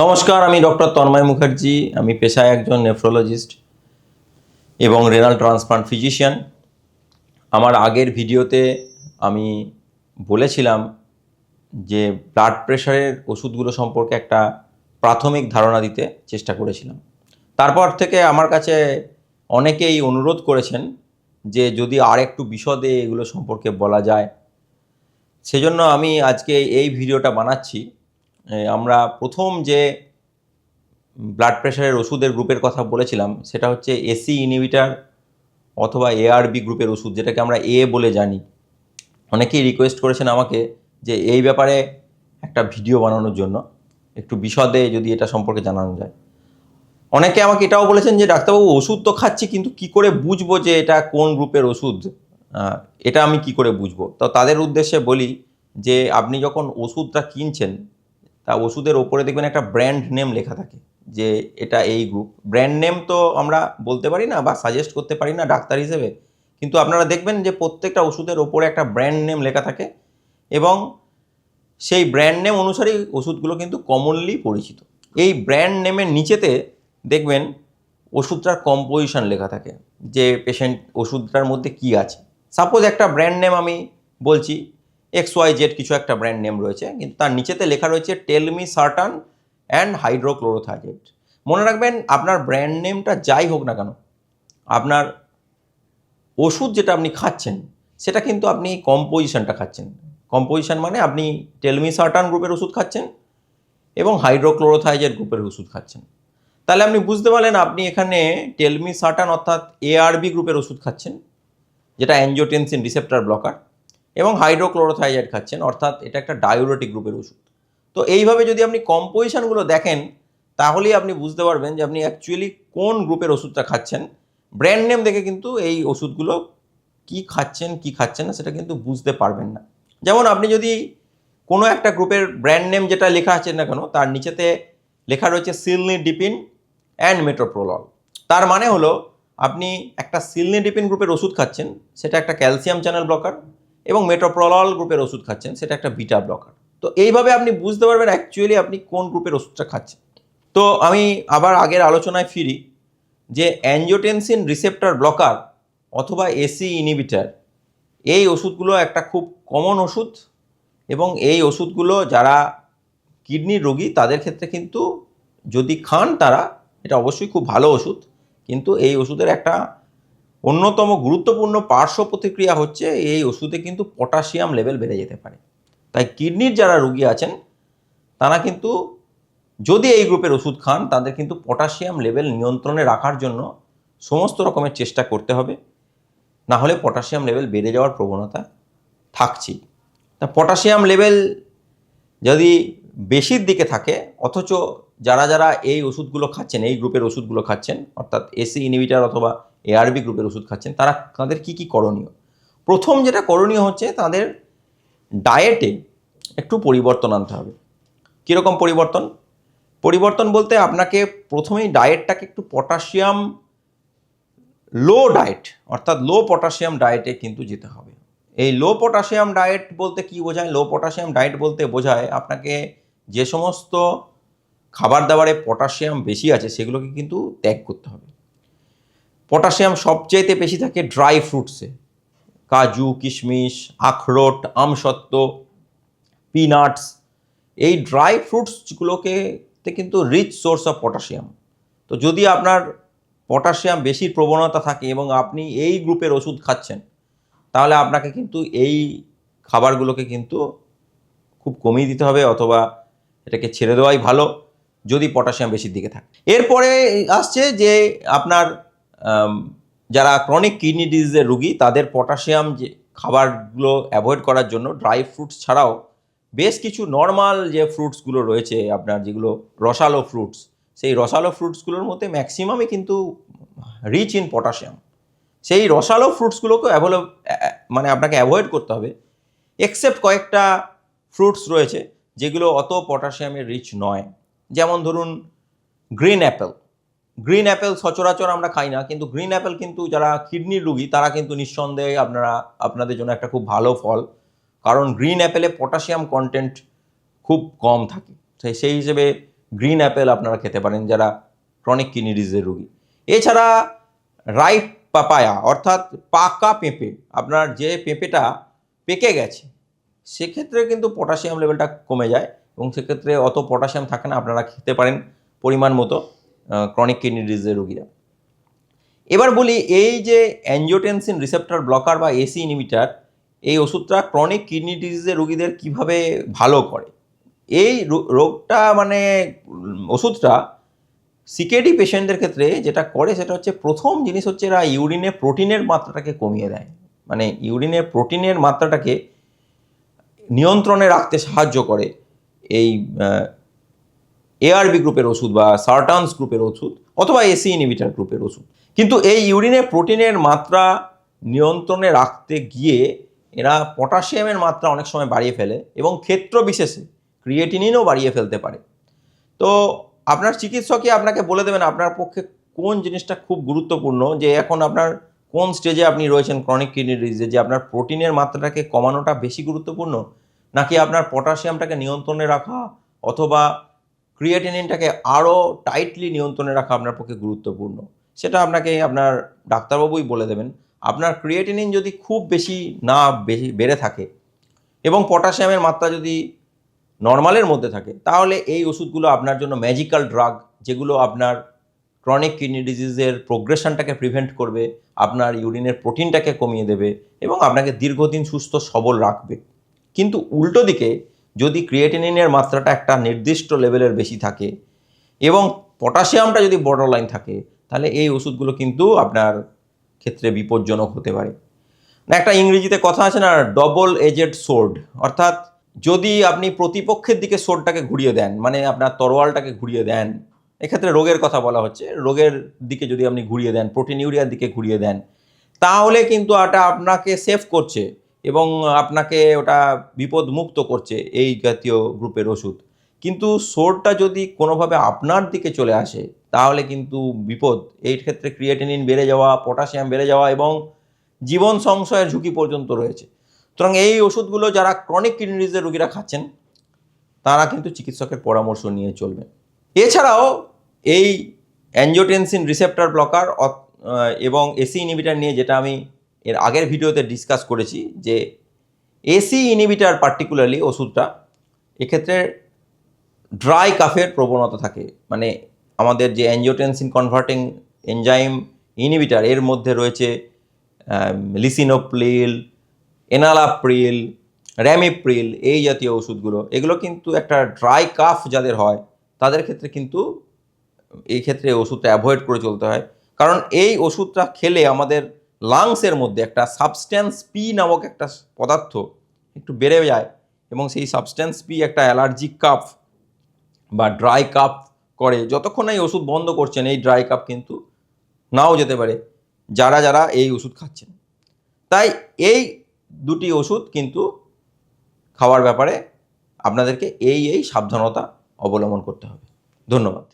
নমস্কার, আমি ডক্টর তন্ময় মুখার্জি। আমি পেশায় একজন নেফ্রোলজিস্ট এবং রেনাল ট্রান্সপ্লান্ট ফিজিশিয়ান। আমার আগের ভিডিওতে আমি বলেছিলাম যে ব্লাড প্রেশারের ওষুধগুলো সম্পর্কে একটা প্রাথমিক ধারণা দিতে চেষ্টা করেছিলাম। তারপর থেকে আমার কাছে অনেকেই অনুরোধ করেছেন যে যদি আর একটু বিশদে এগুলো সম্পর্কে বলা যায়। সেজন্য আমি আজকে এই ভিডিওটা বানাচ্ছি। আমরা প্রথম যে ব্লাড প্রেশারের ওষুধের গ্রুপের কথা বলেছিলাম সেটা হচ্ছে এসি ইনহিবিটার অথবা এআরবি গ্রুপের ওষুধ, যেটাকে আমরা এ বলে জানি। অনেকেই রিকোয়েস্ট করেছেন আমাকে যে এই ব্যাপারে একটা ভিডিও বানানোর জন্য, একটু বিশদে যদি এটা সম্পর্কে জানানো যায়। অনেকে আমাকে এটাও বলেছেন যে ডাক্তারবাবু, ওষুধ তো খাচ্ছি, কিন্তু কি করে বুঝবো যে এটা কোন গ্রুপের ওষুধ? এটা আমি কি করে বুঝবো? তো তাদের উদ্দেশ্যে বলি যে আপনি যখন ওষুধটা কিনছেন, তা ওষুধের ওপরে দেখবেন একটা ব্র্যান্ড নেম লেখা থাকে যে এটা এই গ্রুপ। ব্র্যান্ড নেম তো আমরা বলতে পারি না বা সাজেস্ট করতে পারি না ডাক্তার হিসেবে, কিন্তু আপনারা দেখবেন যে প্রত্যেকটা ওষুধের ওপরে একটা ব্র্যান্ড নেম লেখা থাকে এবং সেই ব্র্যান্ড নেম অনুসারেই ওষুধগুলো কিন্তু কমনলি পরিচিত। এই ব্র্যান্ড নেমের নিচেতে দেখবেন ওষুধটার কম্পোজিশন লেখা থাকে, যে পেশেন্ট ওষুধটার মধ্যে কি আছে। সাপোজ একটা ব্র্যান্ড নেম আমি বলছি, XYZ কিছু একটা ব্র্যান্ড নেম রয়েছে, কিন্তু তার নিচেতে লেখা রয়েছে টেলমিসার্টান অ্যান্ড হাইড্রোক্লোরোথাইজেট। মনে রাখবেন, আপনার ব্র্যান্ড নেমটা যাই হোক না কেন, আপনার ওষুধ যেটা আপনি খাচ্ছেন সেটা কিন্তু আপনি কম্পোজিশনটা খাচ্ছেন। কম্পোজিশন মানে আপনি টেলমিসার্টান গ্রুপের ওষুধ খাচ্ছেন এবং হাইড্রোক্লোরোথাইজেট গ্রুপের ওষুধ খাচ্ছেন। তাহলে আপনি বুঝতে পারলেন আপনি এখানে টেলমিসার্টান অর্থাৎ এআরবি গ্রুপের ওষুধ খাচ্ছেন, যেটা অ্যাঞ্জিওটেনসিন রিসেপ্টর ব্লকার, এবং হাইড্রোক্লোরোথাইজেট খাচ্ছেন অর্থাৎ এটা একটা ডায়োরেটিক গ্রুপের ওষুধ। তো এইভাবে যদি আপনি কম্পোজিশনগুলো দেখেন, তাহলেই আপনি বুঝতে পারবেন যে আপনি অ্যাকচুয়ালি কোন গ্রুপের ওষুধটা খাচ্ছেন। ব্র্যান্ড নেম দেখে কিন্তু এই ওষুধগুলো কি খাচ্ছেন কি খাচ্ছেন না সেটা কিন্তু বুঝতে পারবেন না। যেমন আপনি যদি কোনো একটা গ্রুপের ব্র্যান্ড নেম যেটা লেখা আছে না কেন, তার নিচেতে লেখা রয়েছে সিলনিডিপিন অ্যান্ড মেটোপ্রোলল, তার মানে হলো আপনি একটা সিলনিডিপিন গ্রুপের ওষুধ খাচ্ছেন, সেটা একটা ক্যালসিয়াম চ্যানেল ব্লকার, এবং মেটোপ্রোলল গ্রুপের ওষুধ খাচ্ছেন, সেটা একটা বিটা ব্লকার। তো এইভাবে আপনি বুঝতে পারবেন অ্যাকচুয়ালি আপনি কোন গ্রুপের ওষুধটা খাচ্ছেন। তো আমি আবার আগের আলোচনায় ফিরি যে অ্যাঞ্জিওটেনসিন রিসেপ্টর ব্লকার অথবা এসি ইনহিবিটার, এই ওষুধগুলো একটা খুব কমন ওষুধ, এবং এই ওষুধগুলো যারা কিডনির রোগী তাদের ক্ষেত্রে কিন্তু যদি খান তারা, এটা অবশ্যই খুব ভালো ওষুধ, কিন্তু এই ওষুধের একটা অন্যতম গুরুত্বপূর্ণ পার্শ্ব প্রতিক্রিয়া হচ্ছে এই ওষুধে কিন্তু পটাশিয়াম লেভেল বেড়ে যেতে পারে। তাই কিডনির যারা রোগী আছেন তারা কিন্তু যদি এই গ্রুপের ওষুধ খান, তাদের কিন্তু পটাশিয়াম লেভেল নিয়ন্ত্রণে রাখার জন্য সমস্ত রকমের চেষ্টা করতে হবে, না হলে পটাশিয়াম লেভেল বেড়ে যাওয়ার প্রবণতা থাকছেই। তা পটাশিয়াম লেভেল যদি বেশির দিকে থাকে, অথচ যারা যারা এই ওষুধগুলো খাচ্ছেন, এই গ্রুপের ওষুধগুলো খাচ্ছেন অর্থাৎ এসি ইনহিবিটার অথবা এআরবি গ্রুপের ওষুধ খাচ্ছেন, তাদের কি কি করণীয়? প্রথম যেটা করণীয় হচ্ছে তাদের ডায়েটে একটু পরিবর্তন আনতে হবে। কীরকম পরিবর্তন? পরিবর্তন বলতে আপনাকে প্রথমেই ডায়েটটাকে একটু পটাশিয়াম লো ডায়েট অর্থাৎ লো পটাশিয়াম ডায়েটে কিন্তু যেতে হবে। এই লো পটাশিয়াম ডায়েট বলতে কি বোঝায়? লো পটাশিয়াম ডায়েট বলতে বোঝায় আপনাকে যে সমস্ত খাবার দাবারে পটাশিয়াম বেশি আছে সেগুলোকে কিন্তু ত্যাগ করতে হবে। পটাশিয়াম সবচেয়ে বেশি থাকে ড্রাই ফ্রুটসে, কাজু, কিশমিশ, আখরোট, আমসত্ত্ব, পিনাটস। এই ড্রাই ফ্রুটসগুলোকে কিন্তু রিচ সোর্স অফ পটাশিয়াম। তো যদি আপনার পটাশিয়াম বেশির প্রবণতা থাকে এবং আপনি এই গ্রুপের ওষুধ খাচ্ছেন, তাহলে আপনাকে কিন্তু এই খাবারগুলোকে কিন্তু খুব কমিয়ে দিতে হবে, অথবা এটাকে ছেড়ে দেওয়াই ভালো যদি পটাশিয়াম বেশির দিকে থাকে। এরপরে আসছে যে আপনার যারা ক্রনিক কিডনি ডিজিজের রুগী, তাদের পটাশিয়াম যে খাবারগুলো অ্যাভয়েড করার জন্য ড্রাই ফ্রুটস ছাড়াও বেশ কিছু নর্মাল যে ফ্রুটসগুলো রয়েছে আপনার, যেগুলো রসালো ফ্রুটস, সেই রসালো ফ্রুটসগুলোর মধ্যে ম্যাক্সিমামই কিন্তু রিচ ইন পটাশিয়াম। সেই রসালো ফ্রুটসগুলোকে মানে আপনাকে অ্যাভয়েড করতে হবে, এক্সেপ্ট কয়েকটা ফ্রুটস রয়েছে যেগুলো অত পটাশিয়ামের রিচ নয়। যেমন ধরুন গ্রিন অ্যাপেল। গ্রিন অ্যাপেল সচরাচর আমরা খাই না, কিন্তু গ্রিন অ্যাপেল কিন্তু যারা কিডনির রোগী তারা কিন্তু নিঃসন্দেহে আপনাদের জন্য একটা খুব ভালো ফল, কারণ গ্রিন অ্যাপেলে পটাশিয়াম কন্টেন্ট খুব কম থাকে। সেই হিসেবে গ্রিন অ্যাপেল আপনারা খেতে পারেন যারা ক্রনিক কিডনি ডিজিজের রোগী। এছাড়া রাইপ পাপায়া অর্থাৎ পাকা পেঁপে, আপনার যে পেঁপেটা পেকে গেছে সেক্ষেত্রে কিন্তু পটাশিয়াম লেভেলটা কমে যায় এবং সেক্ষেত্রে অত পটাশিয়াম থাকে না, আপনারা খেতে পারেন পরিমাণ মতো ক্রনিক কিডনি ডিজিজের রোগীরা। এবার বলি এই যে অ্যাঞ্জিওটেনসিন রিসেপ্টর ব্লকার বা এসি ইনহিবিটর, এই ওষুধটা ক্রনিক কিডনি ডিজিজের রোগীদের কিভাবে ভালো করে। এই রোগটা মানে ওষুধটা সিকেডি পেশেন্টদের ক্ষেত্রে যেটা করে সেটা হচ্ছে, প্রথম জিনিস হচ্ছে এরা ইউরিনে প্রোটিনের মাত্রাটাকে কমিয়ে দেয়, মানে ইউরিনে প্রোটিনের মাত্রাটাকে নিয়ন্ত্রণে রাখতে সাহায্য করে এই এআরবি গ্রুপের ওষুধ বা সার্টানস গ্রুপের ওষুধ অথবা এসি ইনহিবিটর গ্রুপের ওষুধ। কিন্তু এই ইউরিনে প্রোটিনের মাত্রা নিয়ন্ত্রণে রাখতে গিয়ে এরা পটাশিয়ামের মাত্রা অনেক সময় বাড়িয়ে ফেলে এবং ক্ষেত্র বিশেষে ক্রিয়েটিনিনও বাড়িয়ে ফেলতে পারে। তো আপনার চিকিৎসকই আপনাকে বলে দেবেন আপনার পক্ষে কোন জিনিসটা খুব গুরুত্বপূর্ণ, যে এখন আপনার কোন স্টেজে আপনি রয়েছেন ক্রনিক কিডনি ডিজিজে, যে আপনার প্রোটিনের মাত্রাটাকে কমানোটা বেশি গুরুত্বপূর্ণ নাকি আপনার পটাশিয়ামটাকে নিয়ন্ত্রণে রাখা অথবা ক্রিয়েটিনিনটাকে আরও টাইটলি নিয়ন্ত্রণে রাখা আপনার পক্ষে গুরুত্বপূর্ণ, সেটা আপনাকে আপনার ডাক্তারবাবুই বলে দেবেন। আপনার ক্রিয়েটিনিন যদি খুব বেশি বেড়ে থাকে এবং পটাশিয়ামের মাত্রা যদি নর্মালের মধ্যে থাকে তাহলে এই ওষুধগুলো আপনার জন্য ম্যাজিক্যাল ড্রাগ, যেগুলো আপনার ক্রনিক কিডনি ডিজিজের প্রোগ্রেশনটাকে প্রিভেন্ট করবে, আপনার ইউরিনের প্রোটিনটাকে কমিয়ে দেবে এবং আপনাকে দীর্ঘদিন সুস্থ সবল রাখবে। কিন্তু উল্টো দিকে যদি ক্রিয়েটিনিনের মাত্রাটা একটা নির্দিষ্ট লেভেলের বেশি থাকে এবং পটাশিয়ামটা যদি বর্ডার লাইন থাকে তাহলে এই ওষুধগুলো কিন্তু আপনার ক্ষেত্রে বিপজ্জনক হতে পারে। একটা ইংরেজিতে কথা আছে না, ডবল এজেড সোর্ড, অর্থাৎ যদি আপনি প্রতিপক্ষের দিকে সোর্ডটাকে ঘুরিয়ে দেন, মানে আপনার তরোয়ালটাকে ঘুরিয়ে দেন, এক্ষেত্রে রোগের কথা বলা হচ্ছে, রোগের দিকে যদি আপনি ঘুরিয়ে দেন, প্রোটিনিউরিয়ার দিকে ঘুরিয়ে দেন, তাহলে কিন্তু ওটা আপনাকে সেভ করছে এবং আপনাকে ওটা বিপদ মুক্ত করছে এই জাতীয় গ্রুপের ওষুধ। কিন্তু সোর্ডটা যদি কোনোভাবে আপনার দিকে চলে আসে তাহলে কিন্তু বিপদ। এই ক্ষেত্রে ক্রিয়েটিনিন বেড়ে যাওয়া, পটাশিয়াম বেড়ে যাওয়া এবং জীবন সংশয়ের ঝুঁকি পর্যন্ত রয়েছে। সুতরাং এই ওষুধগুলো যারা ক্রনিক কিডনি ডিজিজের রোগীরা খাচ্ছেন তারা কিন্তু চিকিৎসকের পরামর্শ নিয়ে চলবেন। এছাড়াও এই অ্যাঞ্জিওটেনসিন রিসেপ্টর ব্লকার এবং এসি ইনহিবিটর নিয়ে যেটা আমি এর আগের ভিডিওতে ডিসকাস করেছি, যে এসি ইনহিবিটর পার্টিকুলারলি ওষুধটা এক্ষেত্রে ড্রাই কাফের প্রবণতা থাকে, মানে আমাদের যে অ্যাঞ্জিওটেনসিন কনভার্টিং এনজাইম ইনহিবিটর এর মধ্যে রয়েছে লিসিনোপ্রিল, এনালাপ্রিল, র্যামিপ্রিল, এই জাতীয় ওষুধগুলো, এগুলো কিন্তু একটা ড্রাই কাফ যাদের হয় তাদের ক্ষেত্রে কিন্তু এই ক্ষেত্রে ওষুধটা অ্যাভয়েড করে চলতে হয়। কারণ এই ওষুধটা খেলে আমাদের লাংসের মধ্যে একটা সাবস্ট্যান্স পি নামক একটা পদার্থ একটু বেড়ে যায় এবং সেই সাবস্ট্যান্স পি একটা অ্যালার্জিক কাফ বা ড্রাই কাফ করে। যতক্ষণ এই ওষুধ বন্ধ করছেন এই ড্রাই কাফ কিন্তু নাও যেতে পারে যারা যারা এই ওষুধ খাচ্ছেন। তাই এই দুটি ওষুধ কিন্তু খাওয়ার ব্যাপারে আপনাদেরকে এই সাবধানতা অবলম্বন করতে হবে। ধন্যবাদ।